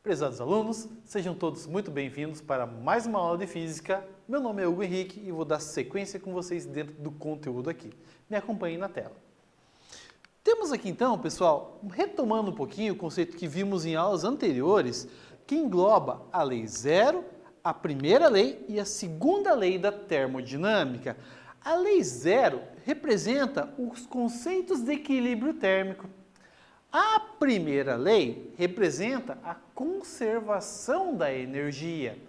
Prezados alunos, sejam todos muito bem-vindos para mais uma aula de Física. Meu nome é Hugo Henrique e vou dar sequência com vocês dentro do conteúdo aqui. Me acompanhem na tela. Temos aqui então, pessoal, retomando um pouquinho o conceito que vimos em aulas anteriores, que engloba a Lei Zero, a primeira lei e a segunda lei da termodinâmica. A Lei Zero representa os conceitos de equilíbrio térmico. A primeira lei representa a conservação da energia.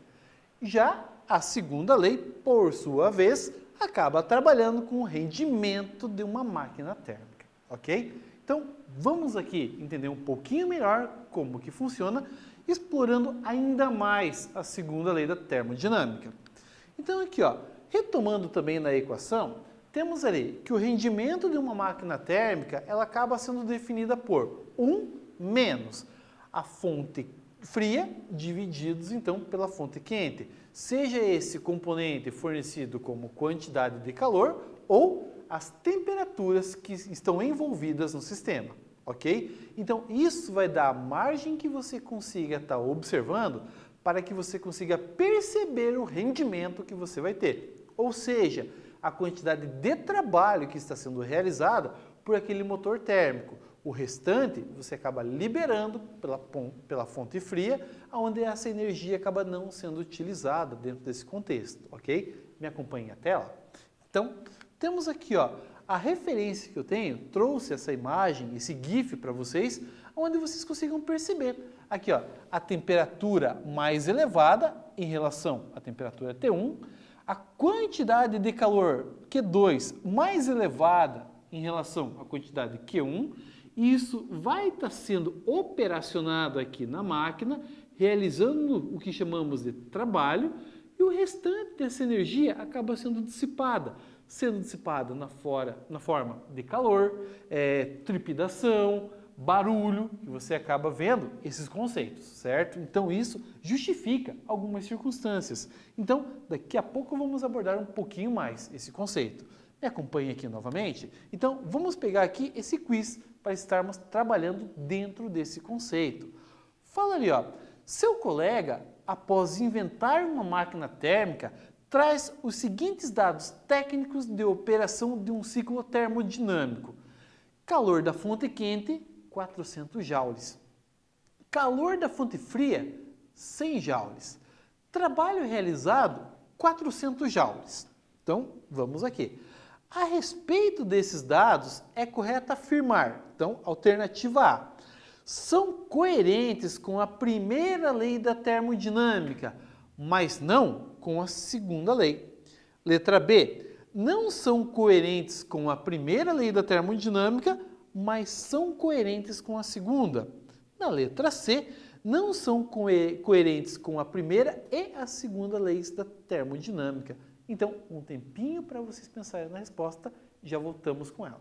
Já a segunda lei, por sua vez, acaba trabalhando com o rendimento de uma máquina térmica, ok? Então, vamos aqui entender um pouquinho melhor como que funciona, explorando ainda mais a segunda lei da termodinâmica. Então, aqui, ó, retomando também na equação, temos ali que o rendimento de uma máquina térmica, ela acaba sendo definida por 1 menos a fonte fria divididos então pela fonte quente, seja esse componente fornecido como quantidade de calor ou as temperaturas que estão envolvidas no sistema, ok? Então isso vai dar a margem que você consiga estar observando para que você consiga perceber o rendimento que você vai ter, ou seja, a quantidade de trabalho que está sendo realizada por aquele motor térmico. O restante você acaba liberando pela fonte fria, onde essa energia acaba não sendo utilizada dentro desse contexto, ok? Me acompanhe a tela. Então, temos aqui ó, a referência que eu tenho, trouxe essa imagem, esse GIF para vocês, onde vocês consigam perceber. Aqui ó, a temperatura mais elevada em relação à temperatura T1, a quantidade de calor Q2 mais elevada em relação à quantidade Q1, e isso vai estar sendo operacionado aqui na máquina, realizando o que chamamos de trabalho, e o restante dessa energia acaba sendo dissipada na forma de calor, trepidação, barulho, que você acaba vendo esses conceitos, certo? Então isso justifica algumas circunstâncias. Então, daqui a pouco vamos abordar um pouquinho mais esse conceito. Me acompanhe aqui novamente? Então, vamos pegar aqui esse quiz para estarmos trabalhando dentro desse conceito. Fala ali, ó, seu colega, após inventar uma máquina térmica, traz os seguintes dados técnicos de operação de um ciclo termodinâmico. Calor da fonte quente, 400 joules. Calor da fonte fria, 100 joules. Trabalho realizado, 400 joules. Então, vamos aqui. A respeito desses dados, é correto afirmar, então, alternativa A, são coerentes com a primeira lei da termodinâmica, mas não com a segunda lei. Letra B, não são coerentes com a primeira lei da termodinâmica, mas são coerentes com a segunda. Na letra C, não são coerentes com a primeira e a segunda leis da termodinâmica. Então, um tempinho para vocês pensarem na resposta, já voltamos com ela.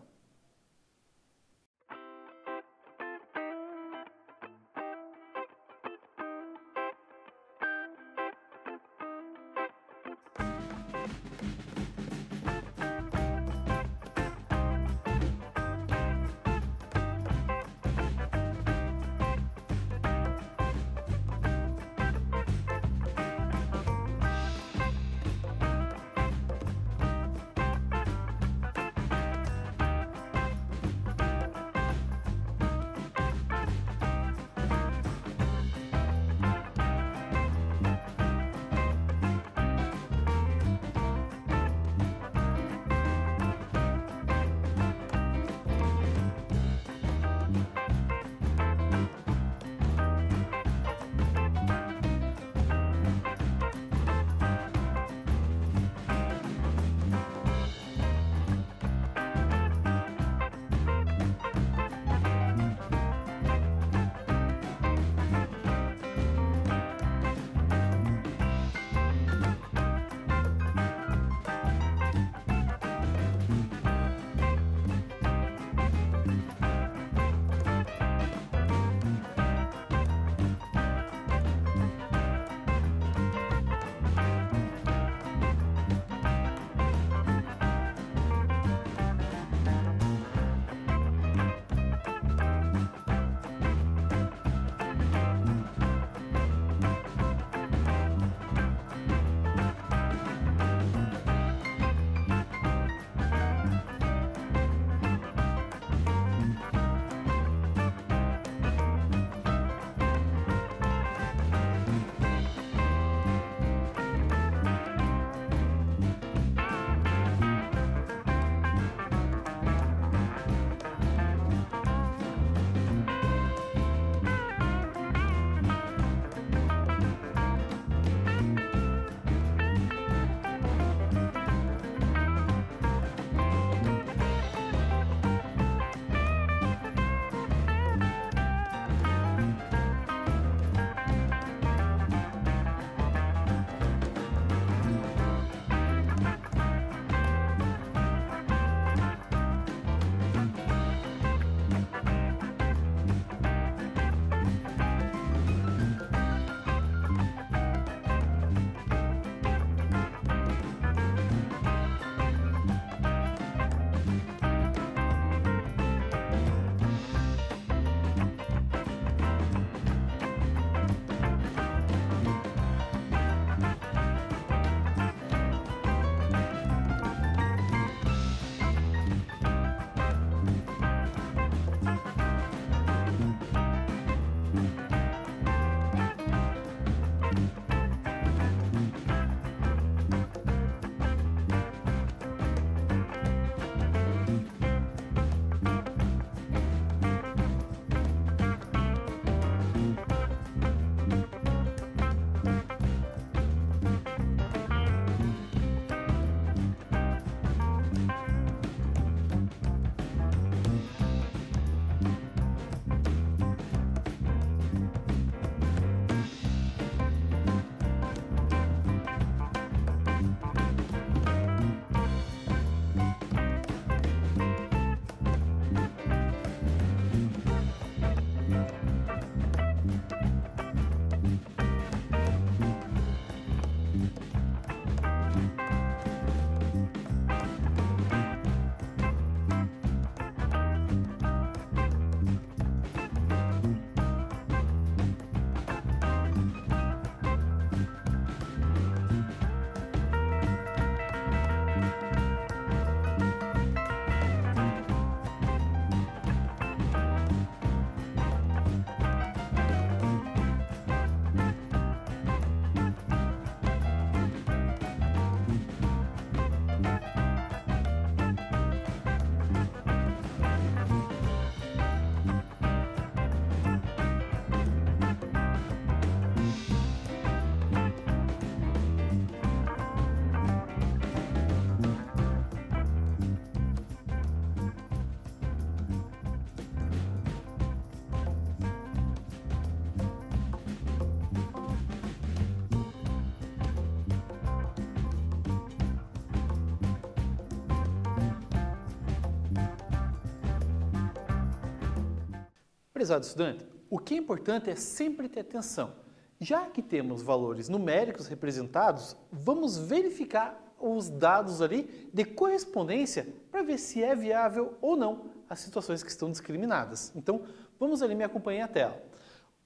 Prezado estudante, o que é importante é sempre ter atenção. Já que temos valores numéricos representados, vamos verificar os dados ali de correspondência para ver se é viável ou não as situações que estão discriminadas. Então, vamos ali me acompanhar a tela.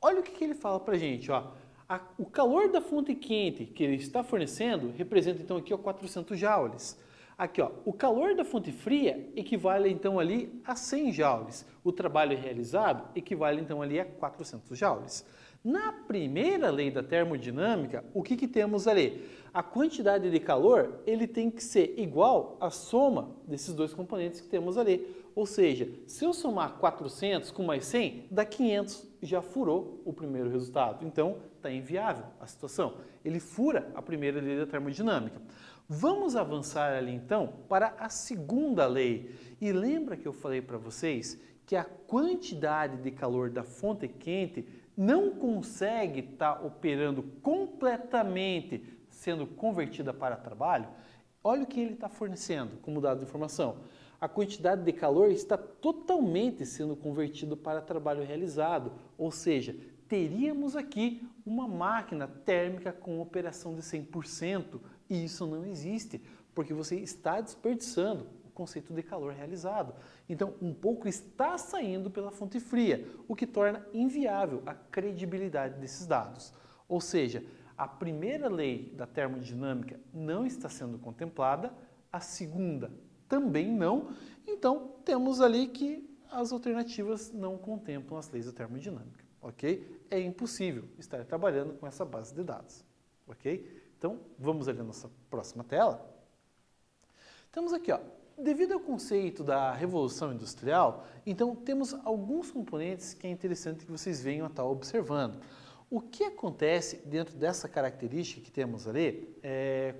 Olha o que ele fala para a gente, ó. O calor da fonte quente que ele está fornecendo representa então aqui 400 joules. Aqui, ó, o calor da fonte fria equivale então ali a 100 joules. O trabalho realizado equivale então ali a 400 joules. Na primeira lei da termodinâmica, o que temos ali? A quantidade de calor ele tem que ser igual à soma desses dois componentes que temos ali. Ou seja, se eu somar 400 com mais 100, dá 500. Já furou o primeiro resultado. Então, está inviável a situação. Ele fura a primeira lei da termodinâmica. Vamos avançar ali então para a segunda lei. E lembra que eu falei para vocês que a quantidade de calor da fonte quente não consegue estar operando completamente, sendo convertida para trabalho? Olha o que ele está fornecendo como dado de informação. A quantidade de calor está totalmente sendo convertido para trabalho realizado, ou seja, teríamos aqui uma máquina térmica com operação de 100% e isso não existe, porque você está desperdiçando o conceito de calor realizado. Então, um pouco está saindo pela fonte fria, o que torna inviável a credibilidade desses dados. Ou seja, a primeira lei da termodinâmica não está sendo contemplada, a segunda também não, então temos ali que as alternativas não contemplam as leis da termodinâmica, ok? É impossível estar trabalhando com essa base de dados, ok? Então, vamos ali na nossa próxima tela. Temos aqui, ó, devido ao conceito da Revolução Industrial, então temos alguns componentes que é interessante que vocês venham a estar observando. O que acontece dentro dessa característica que temos ali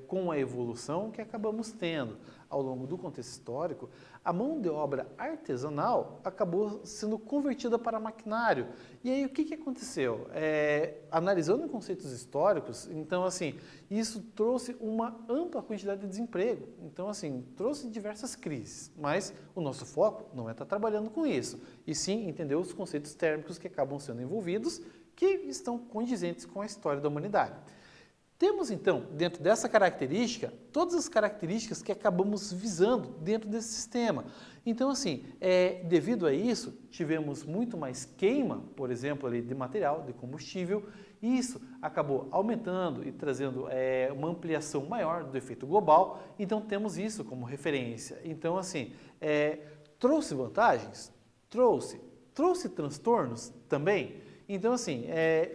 com a evolução que acabamos tendo ao longo do contexto histórico, a mão de obra artesanal acabou sendo convertida para maquinário. E aí o que aconteceu? Analisando conceitos históricos, então assim, isso trouxe uma ampla quantidade de desemprego. Então assim, trouxe diversas crises, mas o nosso foco não é estar trabalhando com isso, e sim entender os conceitos térmicos que acabam sendo envolvidos, que estão condizentes com a história da humanidade. Temos, então, dentro dessa característica, todas as características que acabamos visando dentro desse sistema. Então, assim, devido a isso, tivemos muito mais queima, por exemplo, ali, de material, de combustível, e isso acabou aumentando e trazendo uma ampliação maior do efeito global, então temos isso como referência. Então, assim, trouxe vantagens? Trouxe transtornos também? Então, assim,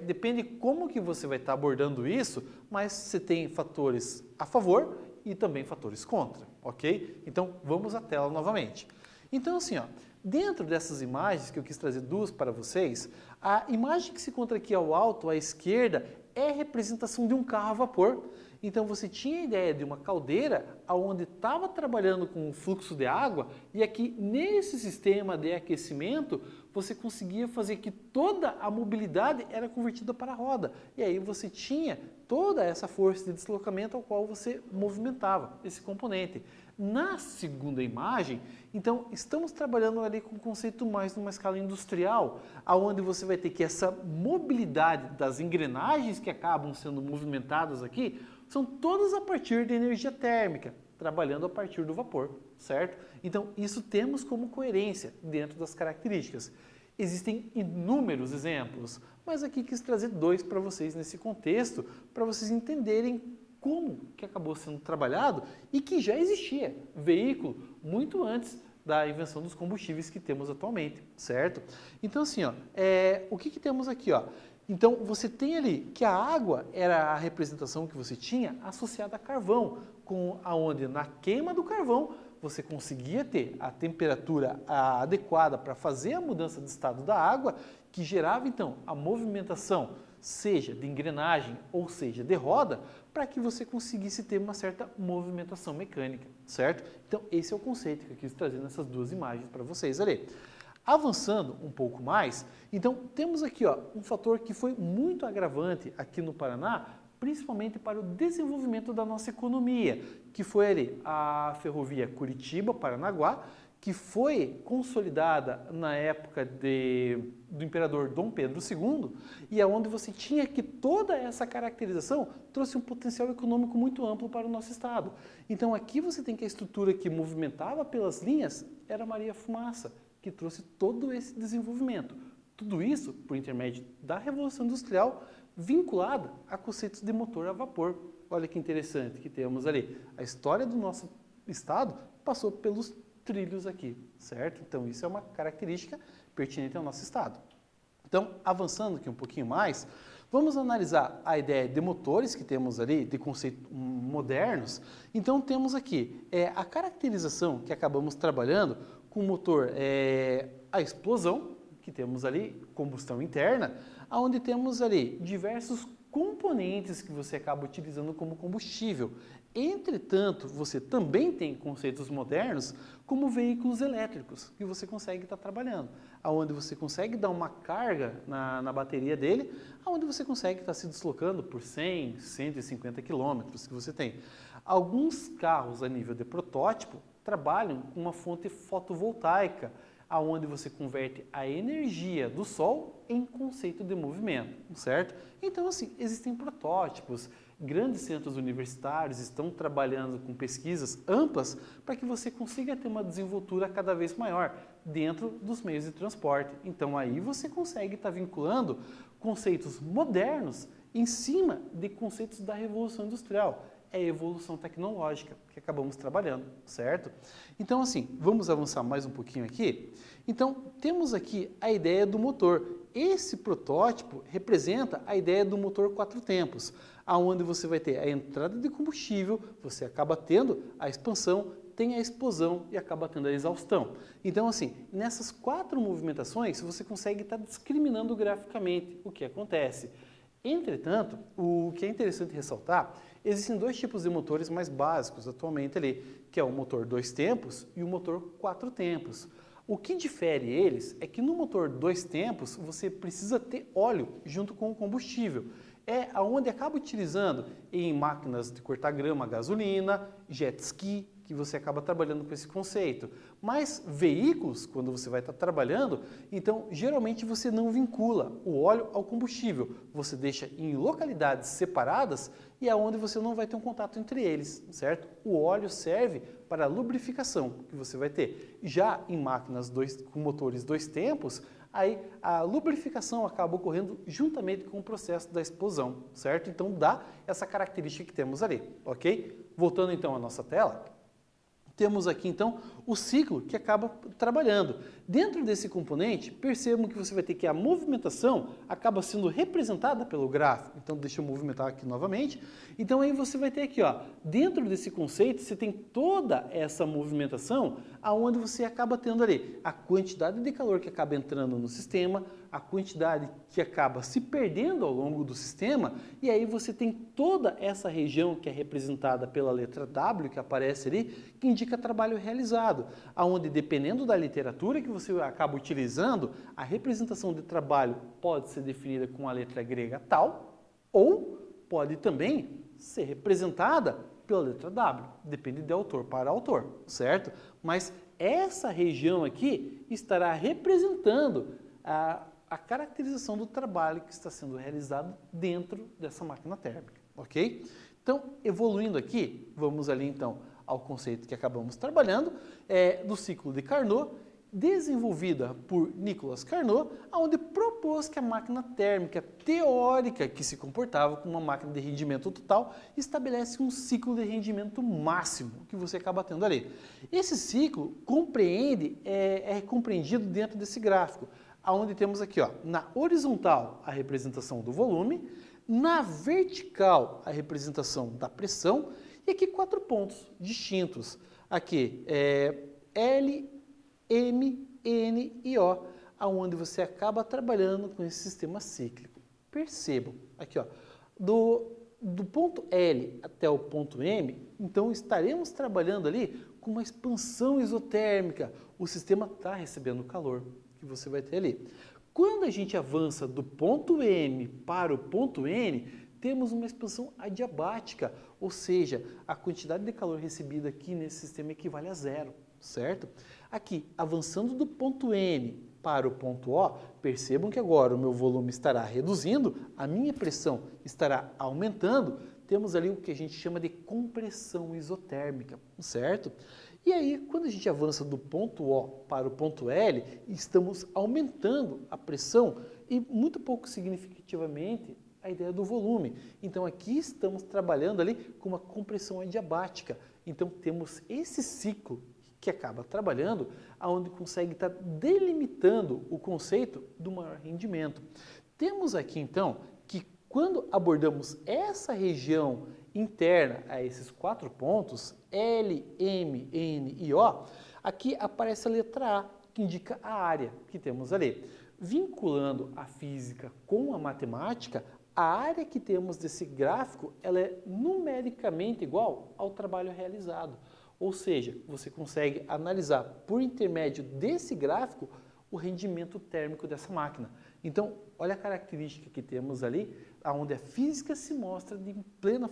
depende como que você vai estar abordando isso, mas você tem fatores a favor e também fatores contra, ok? Então, vamos à tela novamente. Então, assim, ó, dentro dessas imagens, que eu quis trazer duas para vocês, a imagem que se encontra aqui ao alto, à esquerda, é a representação de um carro a vapor. Então, você tinha a ideia de uma caldeira onde estava trabalhando com o fluxo de água e aqui, nesse sistema de aquecimento, você conseguia fazer que toda a mobilidade era convertida para a roda. E aí você tinha toda essa força de deslocamento ao qual você movimentava esse componente. Na segunda imagem, então, estamos trabalhando ali com um conceito mais numa escala industrial, onde você vai ter que essa mobilidade das engrenagens que acabam sendo movimentadas aqui, são todas a partir de energia térmica, trabalhando a partir do vapor, certo? Então, isso temos como coerência dentro das características. Existem inúmeros exemplos, mas aqui quis trazer dois para vocês nesse contexto, para vocês entenderem como que acabou sendo trabalhado e que já existia veículo muito antes da invenção dos combustíveis que temos atualmente, certo? Então, assim, ó, o que temos aqui, ó? Então, você tem ali que a água era a representação que você tinha associada a carvão, aonde na queima do carvão você conseguia ter a temperatura adequada para fazer a mudança de estado da água, que gerava então a movimentação, seja de engrenagem ou seja de roda, para que você conseguisse ter uma certa movimentação mecânica, certo? Então, esse é o conceito que eu quis trazer nessas duas imagens para vocês ali. Avançando um pouco mais, então temos aqui, ó, um fator que foi muito agravante aqui no Paraná, principalmente para o desenvolvimento da nossa economia, que foi ali a ferrovia Curitiba-Paranaguá, que foi consolidada na época do imperador Dom Pedro II, e aonde você tinha que toda essa caracterização trouxe um potencial econômico muito amplo para o nosso estado. Então aqui você tem que a estrutura que movimentava pelas linhas era Maria Fumaça, que trouxe todo esse desenvolvimento. Tudo isso por intermédio da Revolução Industrial, vinculada a conceitos de motor a vapor. Olha que interessante que temos ali. A história do nosso estado passou pelos trilhos aqui, certo? Então isso é uma característica pertinente ao nosso estado. Então, avançando aqui um pouquinho mais, vamos analisar a ideia de motores que temos ali, de conceitos modernos. Então temos aqui a caracterização que acabamos trabalhando com o motor, a explosão, que temos ali, combustão interna, onde temos ali diversos componentes que você acaba utilizando como combustível. Entretanto, você também tem conceitos modernos como veículos elétricos, que você consegue estar trabalhando, onde você consegue dar uma carga na bateria dele, onde você consegue estar se deslocando por 100, 150 quilômetros que você tem. Alguns carros a nível de protótipo trabalham com uma fonte fotovoltaica, aonde você converte a energia do sol em conceito de movimento, certo? Então, assim, existem protótipos, grandes centros universitários estão trabalhando com pesquisas amplas para que você consiga ter uma desenvoltura cada vez maior dentro dos meios de transporte. Então, aí você consegue estar vinculando conceitos modernos em cima de conceitos da Revolução Industrial. É a evolução tecnológica que acabamos trabalhando, certo? Então, assim, vamos avançar mais um pouquinho aqui. Então, temos aqui a ideia do motor. Esse protótipo representa a ideia do motor 4 tempos, aonde você vai ter a entrada de combustível, você acaba tendo a expansão, tem a explosão e acaba tendo a exaustão. Então, assim, nessas 4 movimentações, você consegue estar discriminando graficamente o que acontece. Entretanto, o que é interessante ressaltar, existem 2 tipos de motores mais básicos atualmente ali, que é o motor 2 tempos e o motor 4 tempos. O que difere eles é que no motor 2 tempos você precisa ter óleo junto com o combustível. É aonde acaba utilizando em máquinas de cortar grama, gasolina, jet ski, que você acaba trabalhando com esse conceito. Mas veículos, quando você vai estar trabalhando, então geralmente você não vincula o óleo ao combustível. Você deixa em localidades separadas e é onde você não vai ter um contato entre eles, certo? O óleo serve para a lubrificação que você vai ter. Já em máquinas com motores 2 tempos, aí a lubrificação acaba ocorrendo juntamente com o processo da explosão, certo? Então dá essa característica que temos ali, ok? Voltando então à nossa tela, temos aqui então o ciclo que acaba trabalhando. Dentro desse componente, percebam que você vai ter que a movimentação acaba sendo representada pelo gráfico. Então deixa eu movimentar aqui novamente. Então aí você vai ter aqui, ó, dentro desse conceito, você tem toda essa movimentação aonde você acaba tendo ali a quantidade de calor que acaba entrando no sistema, a quantidade que acaba se perdendo ao longo do sistema, e aí você tem toda essa região que é representada pela letra W, que aparece ali, que indica trabalho realizado, aonde dependendo da literatura que você acaba utilizando, a representação de trabalho pode ser definida com a letra grega tal, ou pode também ser representada pela letra W, depende de autor para autor, certo? Mas essa região aqui estará representando a caracterização do trabalho que está sendo realizado dentro dessa máquina térmica, ok? Então, evoluindo aqui, vamos ali então ao conceito que acabamos trabalhando, do ciclo de Carnot, desenvolvida por Nicolas Carnot, onde propôs que a máquina térmica teórica que se comportava como uma máquina de rendimento total estabelece um ciclo de rendimento máximo que você acaba tendo ali. Esse ciclo é compreendido dentro desse gráfico, onde temos aqui, ó, na horizontal a representação do volume, na vertical a representação da pressão e aqui 4 pontos distintos. Aqui L, M, N e O, aonde você acaba trabalhando com esse sistema cíclico. Percebam, aqui ó, do ponto L até o ponto M, então estaremos trabalhando ali com uma expansão isotérmica. O sistema está recebendo calor que você vai ter ali. Quando a gente avança do ponto M para o ponto N, temos uma expansão adiabática, ou seja, a quantidade de calor recebida aqui nesse sistema equivale a zero, certo? Aqui, avançando do ponto N para o ponto O, percebam que agora o meu volume estará reduzindo, a minha pressão estará aumentando, temos ali o que a gente chama de compressão isotérmica, certo? E aí, quando a gente avança do ponto O para o ponto L, estamos aumentando a pressão e muito pouco significativamente a ideia do volume. Então, aqui estamos trabalhando ali com uma compressão adiabática. Então, temos esse ciclo que acaba trabalhando, onde consegue estar delimitando o conceito do maior rendimento. Temos aqui, então, que quando abordamos essa região interna a esses 4 pontos, L, M, N e O, aqui aparece a letra A, que indica a área que temos ali. Vinculando a física com a matemática, a área que temos desse gráfico, ela é numericamente igual ao trabalho realizado. Ou seja, você consegue analisar por intermédio desse gráfico o rendimento térmico dessa máquina. Então, olha a característica que temos ali, onde a física se mostra de pleno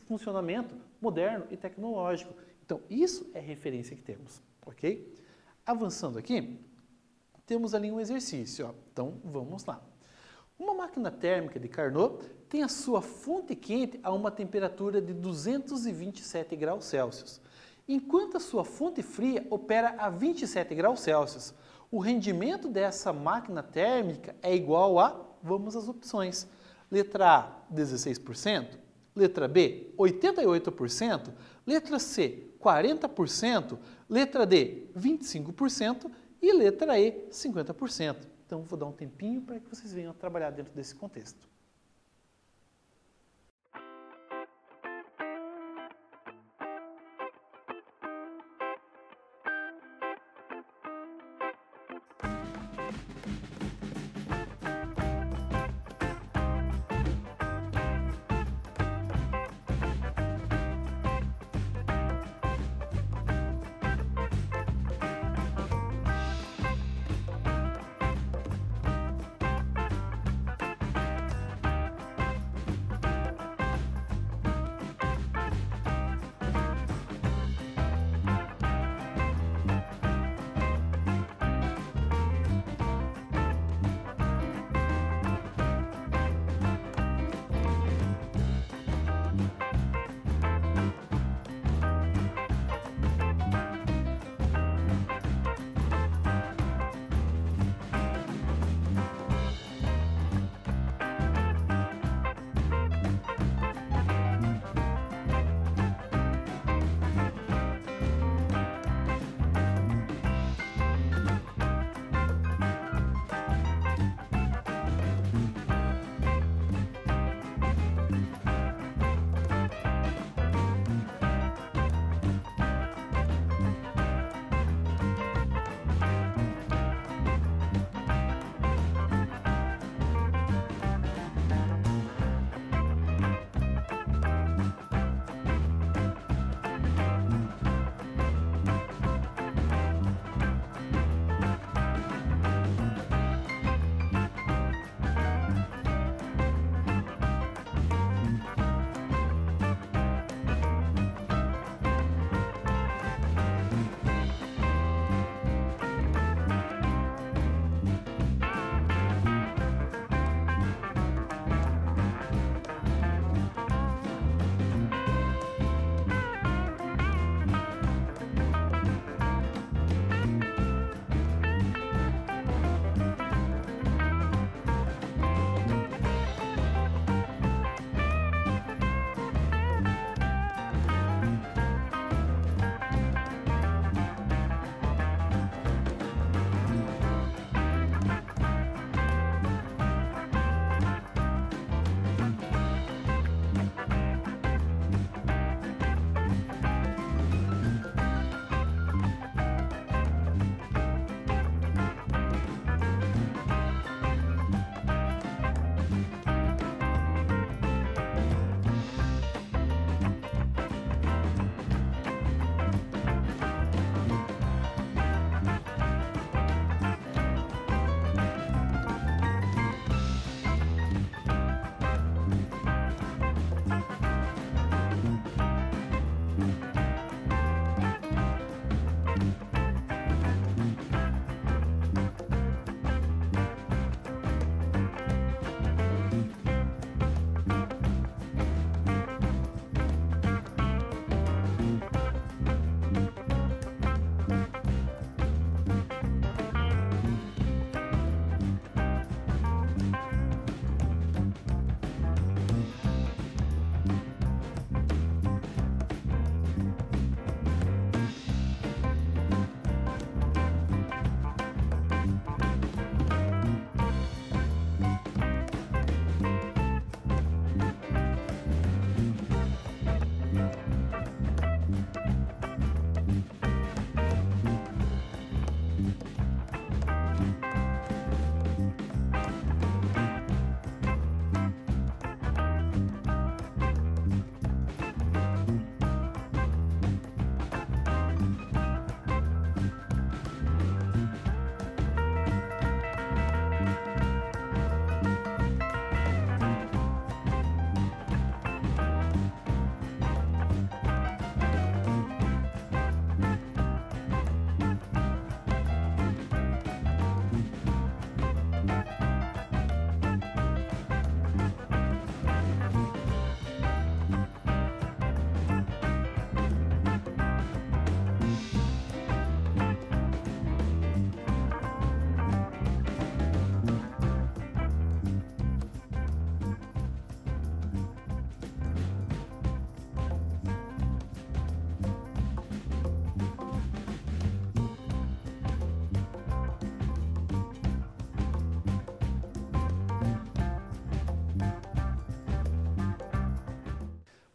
funcionamento moderno e tecnológico. Então, isso é a referência que temos, ok? Avançando aqui, temos ali um exercício, ó. Então, vamos lá. Uma máquina térmica de Carnot tem a sua fonte quente a uma temperatura de 227 graus Celsius, enquanto a sua fonte fria opera a 27 graus Celsius. O rendimento dessa máquina térmica é igual a, vamos às opções, letra A, 16%, letra B, 88%, letra C, 40%, letra D, 25% e letra E, 50%. Então, vou dar um tempinho para que vocês venham a trabalhar dentro desse contexto.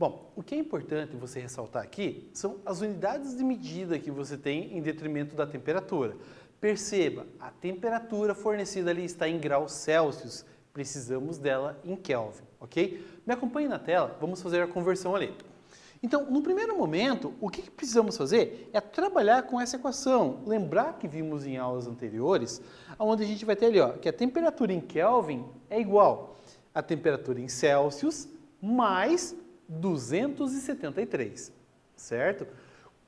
Bom, o que é importante você ressaltar aqui são as unidades de medida que você tem em detrimento da temperatura. Perceba, a temperatura fornecida ali está em graus Celsius, precisamos dela em Kelvin, ok? Me acompanhe na tela, vamos fazer a conversão ali. Então, no primeiro momento, o que precisamos fazer é trabalhar com essa equação. Lembrar que vimos em aulas anteriores, onde a gente vai ter ali, ó, que a temperatura em Kelvin é igual à temperatura em Celsius mais 273, certo?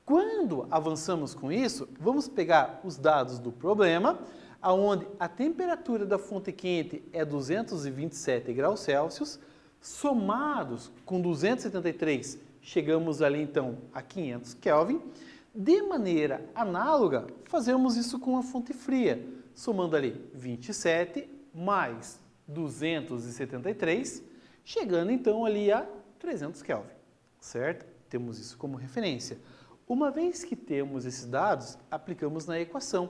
Quando avançamos com isso, vamos pegar os dados do problema, onde a temperatura da fonte quente é 227 graus Celsius, somados com 273, chegamos ali então a 500 Kelvin. De maneira análoga, fazemos isso com a fonte fria, somando ali 27 mais 273, chegando então ali a 300 Kelvin, certo? Temos isso como referência. Uma vez que temos esses dados, aplicamos na equação.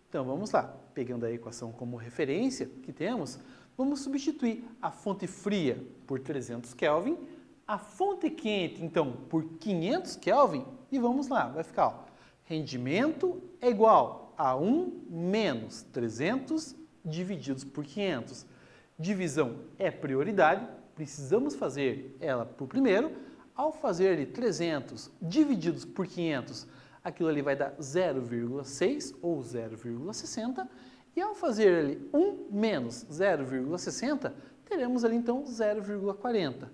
Então vamos lá, pegando a equação como referência que temos, vamos substituir a fonte fria por 300 Kelvin, a fonte quente, então, por 500 Kelvin, e vamos lá, vai ficar, ó, rendimento é igual a 1 menos 300 divididos por 500. Divisão é prioridade, precisamos fazer ela por primeiro. Ao fazer ali 300 divididos por 500, aquilo ali vai dar 0,6 ou 0,60. E ao fazer ali 1 menos 0,60, teremos ali então 0,40.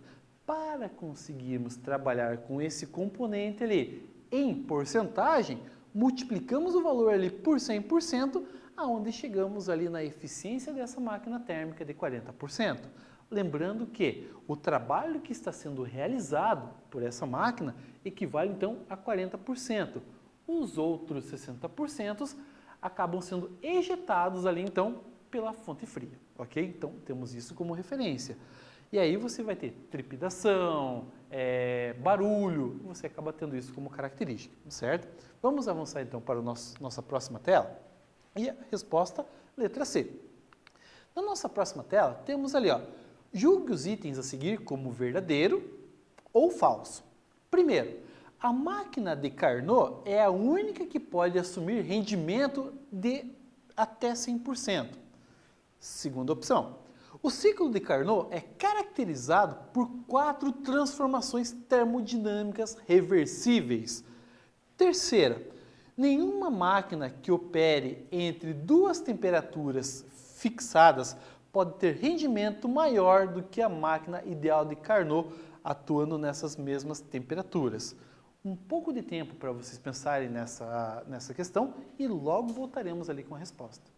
Para conseguirmos trabalhar com esse componente ali em porcentagem, multiplicamos o valor ali por 100%, aonde chegamos ali na eficiência dessa máquina térmica de 40%. Lembrando que o trabalho que está sendo realizado por essa máquina equivale então a 40%. Os outros 60% acabam sendo ejetados ali então pela fonte fria, ok? Então temos isso como referência. E aí você vai ter trepidação, barulho, você acaba tendo isso como característica, certo? Vamos avançar então para a nossa próxima tela. E a resposta, letra C. Na nossa próxima tela, temos ali, ó, julgue os itens a seguir como verdadeiro ou falso. Primeiro, a máquina de Carnot é a única que pode assumir rendimento de até 100%. Segunda opção, o ciclo de Carnot é caracterizado por 4 transformações termodinâmicas reversíveis. Terceira, nenhuma máquina que opere entre duas temperaturas fixadas pode ter rendimento maior do que a máquina ideal de Carnot atuando nessas mesmas temperaturas. Um pouco de tempo para vocês pensarem nessa questão e logo voltaremos ali com a resposta.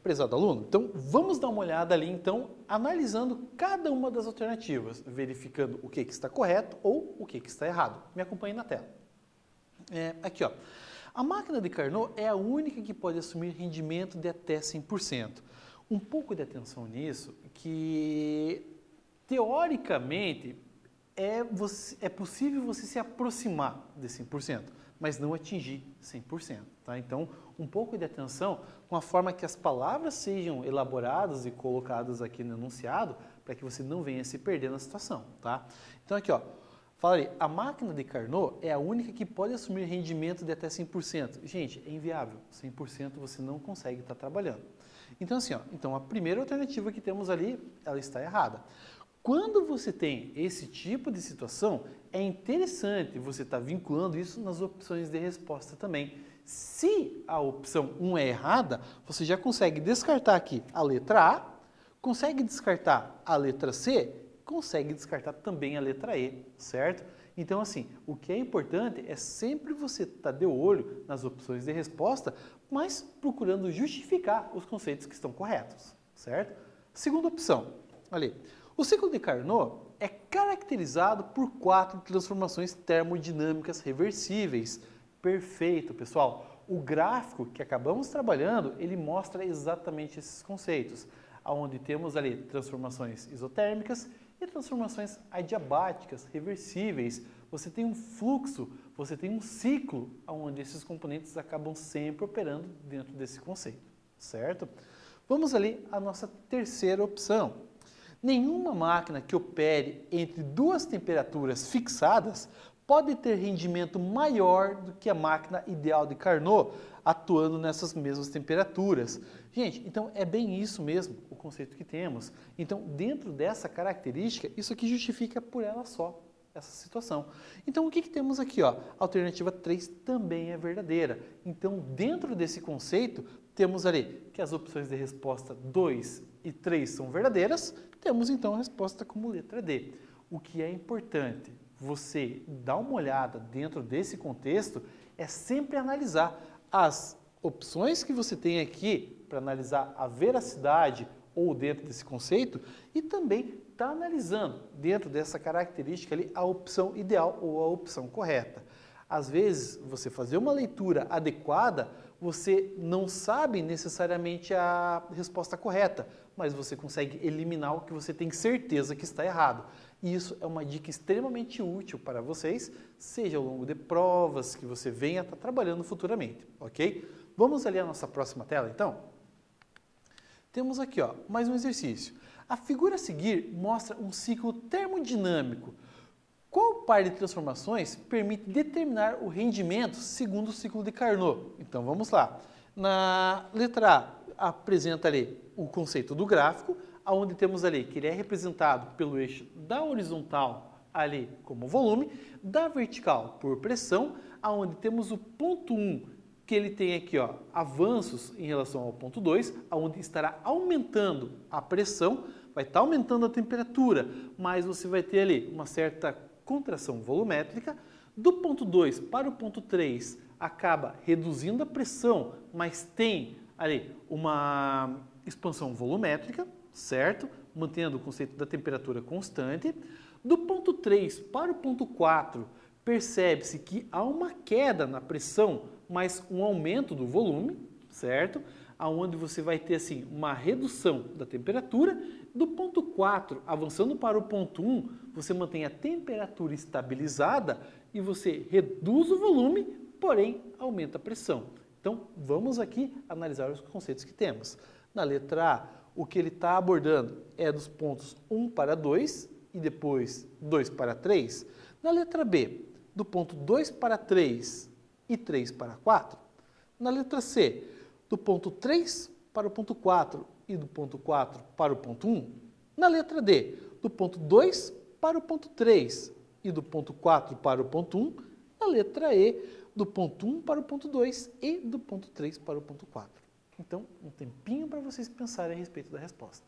prezado aluno? Então, vamos dar uma olhada ali, então, analisando cada uma das alternativas, verificando o que está correto ou o que está errado. Me acompanhe na tela. Aqui, ó. A máquina de Carnot é a única que pode assumir rendimento de até 100%. Um pouco de atenção nisso, que teoricamente é possível você se aproximar de 100%, mas não atingir 100%. Tá? Então, um pouco de atenção com a forma que as palavras sejam elaboradas e colocadas aqui no enunciado, para que você não venha se perder na situação. Tá? Então, aqui, ó. Fala ali, a máquina de Carnot é a única que pode assumir rendimento de até 100%. Gente, é inviável. 100% você não consegue estar trabalhando. Então, assim, ó, então a primeira alternativa que temos ali, ela está errada. Quando você tem esse tipo de situação, é interessante você estar vinculando isso nas opções de resposta também. Se a opção 1 é errada, você já consegue descartar aqui a letra A, consegue descartar a letra C, consegue descartar também a letra E, certo? Então, assim, o que é importante é sempre você estar de olho nas opções de resposta, mas procurando justificar os conceitos que estão corretos, certo? Segunda opção, ali. O ciclo de Carnot é caracterizado por 4 transformações termodinâmicas reversíveis. Perfeito, pessoal. O gráfico que acabamos trabalhando, ele mostra exatamente esses conceitos, onde temos ali transformações isotérmicas e transformações adiabáticas, reversíveis. Você tem um fluxo, você tem um ciclo onde esses componentes acabam sempre operando dentro desse conceito, certo? Vamos ali à nossa terceira opção. Nenhuma máquina que opere entre 2 temperaturas fixadas pode ter rendimento maior do que a máquina ideal de Carnot, atuando nessas mesmas temperaturas. Gente, então é bem isso mesmo o conceito que temos. Então, dentro dessa característica, isso aqui justifica por ela só essa situação. Então, o que temos aqui? Ó? A alternativa 3 também é verdadeira. Então, dentro desse conceito, temos ali que as opções de resposta 2 e 3 são verdadeiras, temos então a resposta como letra D. O que é importante você dar uma olhada dentro desse contexto é sempre analisar as opções que você tem aqui para analisar a veracidade ou dentro desse conceito e também está analisando dentro dessa característica ali a opção ideal ou a opção correta. Às vezes, você fazer uma leitura adequada, você não sabe necessariamente a resposta correta, mas você consegue eliminar o que você tem certeza que está errado. E isso é uma dica extremamente útil para vocês, seja ao longo de provas que você venha estar trabalhando futuramente, ok? Vamos ali à nossa próxima tela, então? Temos aqui, ó, mais um exercício. A figura a seguir mostra um ciclo termodinâmico. Qual par de transformações permite determinar o rendimento segundo o ciclo de Carnot? Então, vamos lá. Na letra A, apresenta ali o conceito do gráfico, onde temos ali que ele é representado pelo eixo da horizontal ali como volume, da vertical por pressão, onde temos o ponto 1, que ele tem aqui, ó, avanços em relação ao ponto 2, onde estará aumentando a pressão, vai estar aumentando a temperatura, mas você vai ter ali uma certa contração volumétrica. Do ponto 2 para o ponto 3 acaba reduzindo a pressão, mas tem ali uma expansão volumétrica, certo? Mantendo o conceito da temperatura constante. Do ponto 3 para o ponto 4, percebe-se que há uma queda na pressão, mas um aumento do volume, certo? Aonde você vai ter assim uma redução da temperatura. Do ponto 4, avançando para o ponto 1, você mantém a temperatura estabilizada e você reduz o volume, porém aumenta a pressão. Então, vamos aqui analisar os conceitos que temos. Na letra A, o que ele está abordando é dos pontos 1 para 2 e depois 2 para 3. Na letra B, do ponto 2 para 3 e 3 para 4. Na letra C, do ponto 3 para o ponto 4 e do ponto 4 para o ponto 1. Na letra D, do ponto 2 para o ponto 3 e do ponto 4 para o ponto 1. Na letra E, do ponto 1 para o ponto 2 e do ponto 3 para o ponto 4. Então, um tempinho para vocês pensarem a respeito da resposta.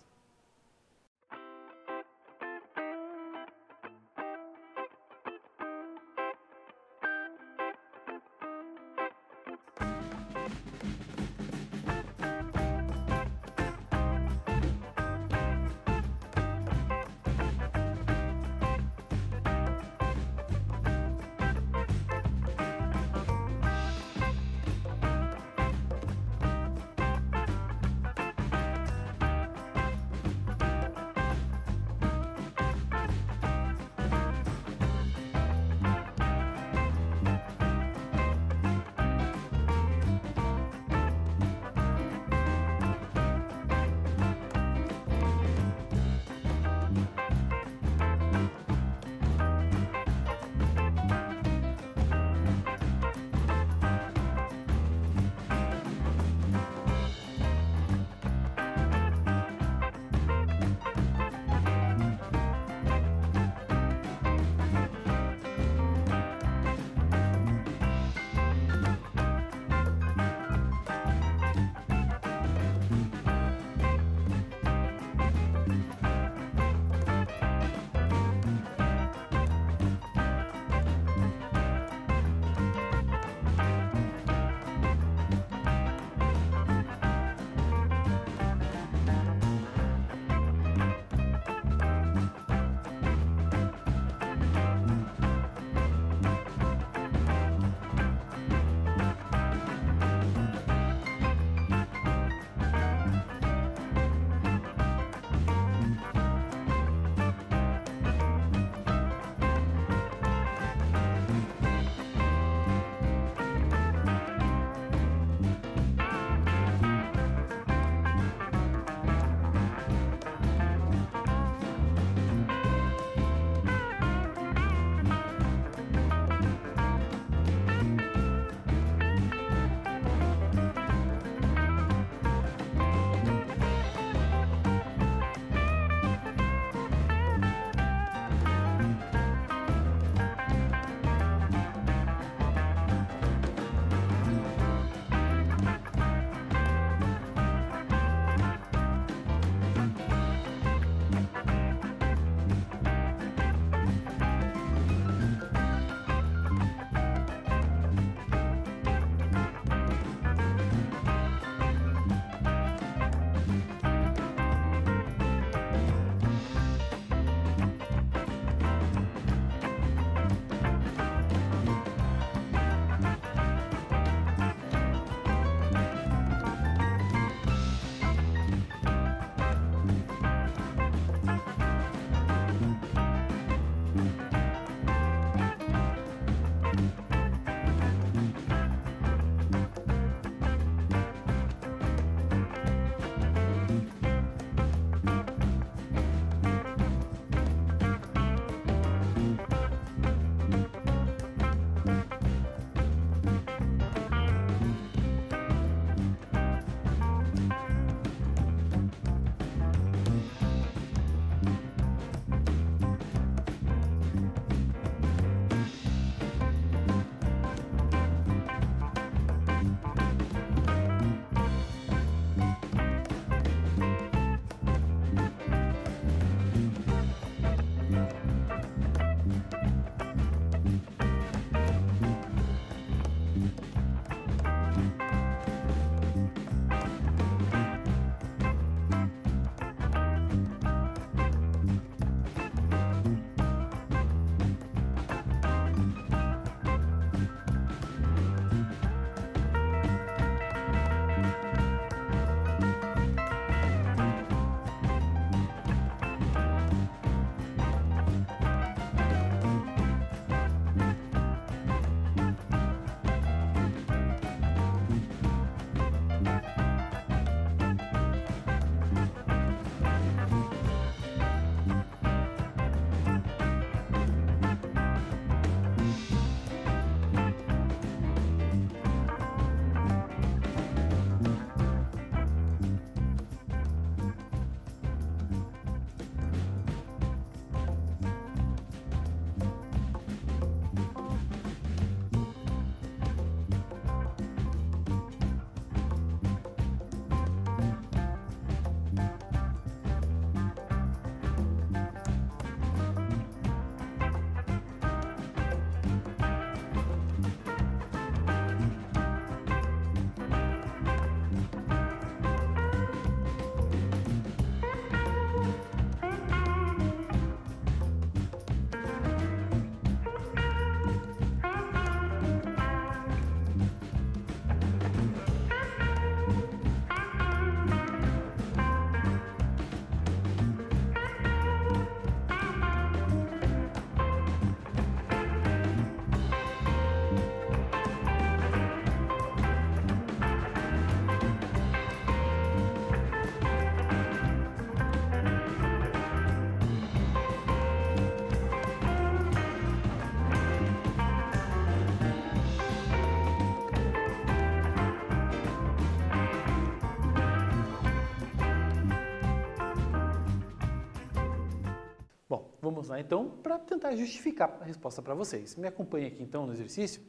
Vamos lá então para tentar justificar a resposta para vocês. Me acompanhe aqui então no exercício.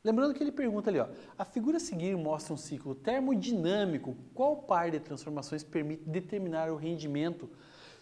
Lembrando que ele pergunta ali, ó, a figura a seguir mostra um ciclo termodinâmico. Qual par de transformações permite determinar o rendimento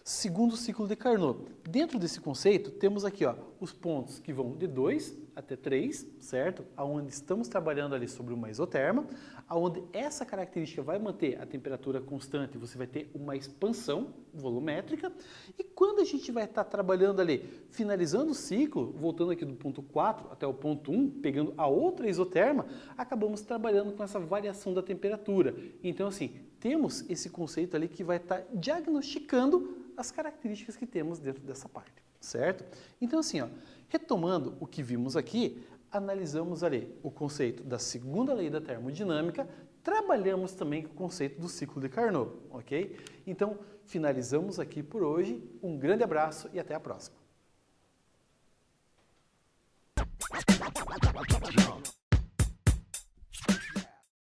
segundo o ciclo de Carnot? Dentro desse conceito, temos aqui, ó, os pontos que vão de 2 até 3, certo? Aonde estamos trabalhando ali sobre uma isoterma, aonde essa característica vai manter a temperatura constante, você vai ter uma expansão volumétrica. E quando a gente vai estar trabalhando ali, finalizando o ciclo, voltando aqui do ponto 4 até o ponto 1, pegando a outra isoterma, acabamos trabalhando com essa variação da temperatura. Então, assim, temos esse conceito ali que vai estar diagnosticando as características que temos dentro dessa parte, certo? Então, assim, ó, retomando o que vimos aqui, analisamos ali o conceito da segunda lei da termodinâmica, trabalhamos também com o conceito do ciclo de Carnot, ok? Então, finalizamos aqui por hoje. Um grande abraço e até a próxima.